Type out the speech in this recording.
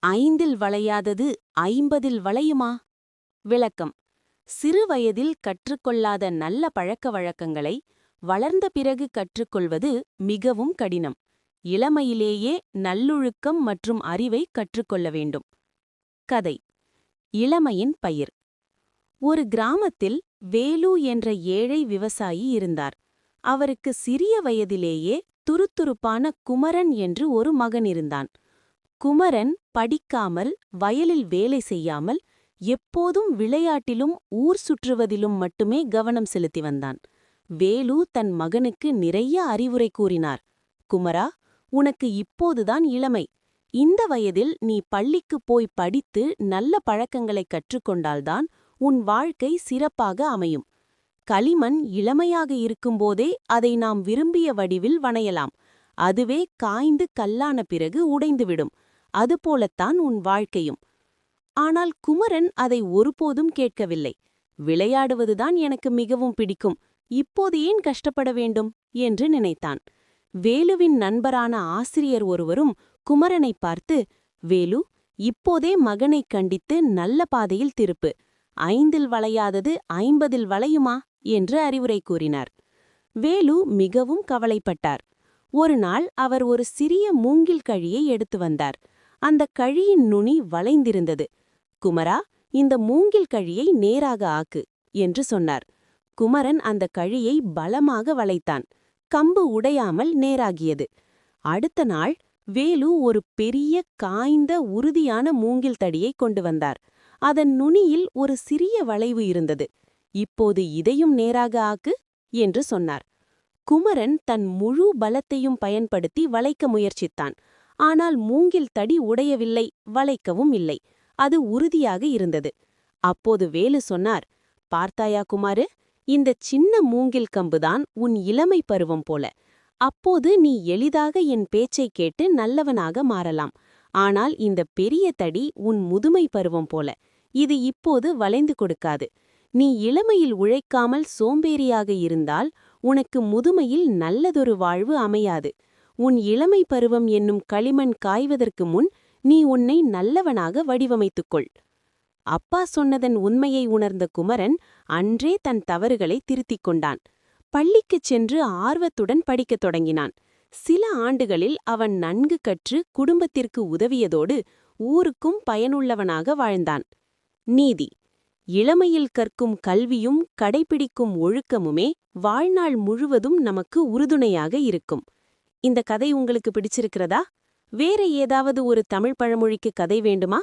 ஐந்தில் வளையாதது 50இல் வளையுமா? விளக்கம்: சிறுவயதில் கற்றுக்கொள்ளாத நல்ல பழக்க வழக்கங்களை வளர்ந்த பிறகு கற்றுக்கொள்வது மிகவும் கடினம். இளமையிலேயே நல்லொழுக்கம் மற்றும் அறிவை கற்றுக்கொள்ள வேண்டும். கதை: இளமையின் பயிர். ஒரு கிராமத்தில் வேலு என்ற ஏழை விவசாயி இருந்தார். அவருக்கு சிறிய வயதிலேயே துருதுருப்பான குமரன் என்று ஒரு மகன் இருந்தான். குமரன் படிக்காமல், வயலில் வேலை செய்யாமல், எப்போதும் விளையாட்டிலும் ஊர் சுற்றுவதிலும் மட்டுமே கவனம் செலுத்தி வந்தான். வேலு தன் மகனுக்கு நிறைய அறிவுரை கூறினார். குமரா, உனக்கு இப்போதுதான் இளமை. இந்த வயதில் நீ பள்ளிக்குப் போய் படித்து நல்ல பழக்கங்களை கற்றுக்கொண்டால்தான் உன் வாழ்க்கை சிறப்பாக அமையும். களிமண் இளமையாக இருக்கும்போதே அதை நாம் விரும்பிய வடிவில் வணையலாம். அதுவே காய்ந்து கல்லான பிறகு உடைந்துவிடும். அதுபோலத்தான் உன் வாழ்க்கையும். ஆனால் குமரன் அதை ஒருபோதும் கேட்கவில்லை. விளையாடுவதுதான் எனக்கு மிகவும் பிடிக்கும், இப்போது ஏன் கஷ்டப்பட வேண்டும் என்று நினைத்தான். வேலுவின் நண்பரான ஆசிரியர் ஒருவரும் குமரனை பார்த்து, வேலு, இப்போதே மகனைக் கண்டித்து நல்ல பாதையில் திருப்பு. 5இல் வளையாதது 50இல் வளையுமா என்று அறிவுரை கூறினார். வேலு மிகவும் கவலைப்பட்டார். ஒரு நாள் அவர் ஒரு சிறிய மூங்கில் கழியை எடுத்து வந்தார். அந்த கழியின் நுனி வளைந்திருந்தது. குமரா, இந்த மூங்கில் கழியை நேராக ஆக்கு என்று சொன்னார். குமரன் அந்த கழியை பலமாக வளைத்தான். கம்பு உடையாமல் நேராகியது. அடுத்த நாள் வேலு ஒரு பெரிய காய்ந்த உறுதியான மூங்கில் தடியை கொண்டு வந்தார். அதன் நுனியில் ஒரு சிறிய வளைவு இருந்தது. இப்போது இதையும் நேராக ஆக்கு என்று சொன்னார். குமரன் தன் முழு பலத்தையும் பயன்படுத்தி வளைக்க முயற்சித்தான். ஆனால் மூங்கில் தடி உடையவில்லை, வளைக்கவும் இல்லை. அது உறுதியாக இருந்தது. அப்போது வேலு சொன்னார், பார்த்தாயா குமாரு, இந்த சின்ன மூங்கில் கம்புதான் உன் இளமை பருவம் போல. அப்போது நீ எளிதாக என் பேச்சைக் கேட்டு நல்லவனாக மாறலாம். ஆனால் இந்த பெரிய தடி உன் முதுமை பருவம் போல. இது இப்போது வளைந்து கொடுக்காது. நீ இளமையில் உழைக்காமல் சோம்பேறியாக இருந்தால் உனக்கு முதுமையில் நல்லதொரு வாழ்வு அமையாது. உன் இளமை பருவம் என்னும் களிமண் காய்வதற்கு முன் நீ உன்னை நல்லவனாக வடிவமைத்துக்கொள். அப்பா சொன்னதன் உண்மையை உணர்ந்த குமரன் அன்றே தன் தவறுகளை திருத்திக் கொண்டான். பள்ளிக்குச் சென்று ஆர்வத்துடன் படிக்கத் தொடங்கினான். சில ஆண்டுகளில் அவன் நன்கு கற்று குடும்பத்திற்கு உதவியதோடு ஊருக்கும் பயனுள்ளவனாக வாழ்ந்தான். நீதி: இளமையில் கற்கும் கல்வியும் கடைபிடிக்கும் ஒழுக்கமுமே வாழ்நாள் முழுவதும் நமக்கு உறுதுணையாக இருக்கும். இந்த கதை உங்களுக்கு பிடிச்சிருக்கிறதா? வேற ஏதாவது ஒரு தமிழ் பழமொழிக்கு கதை வேண்டுமா?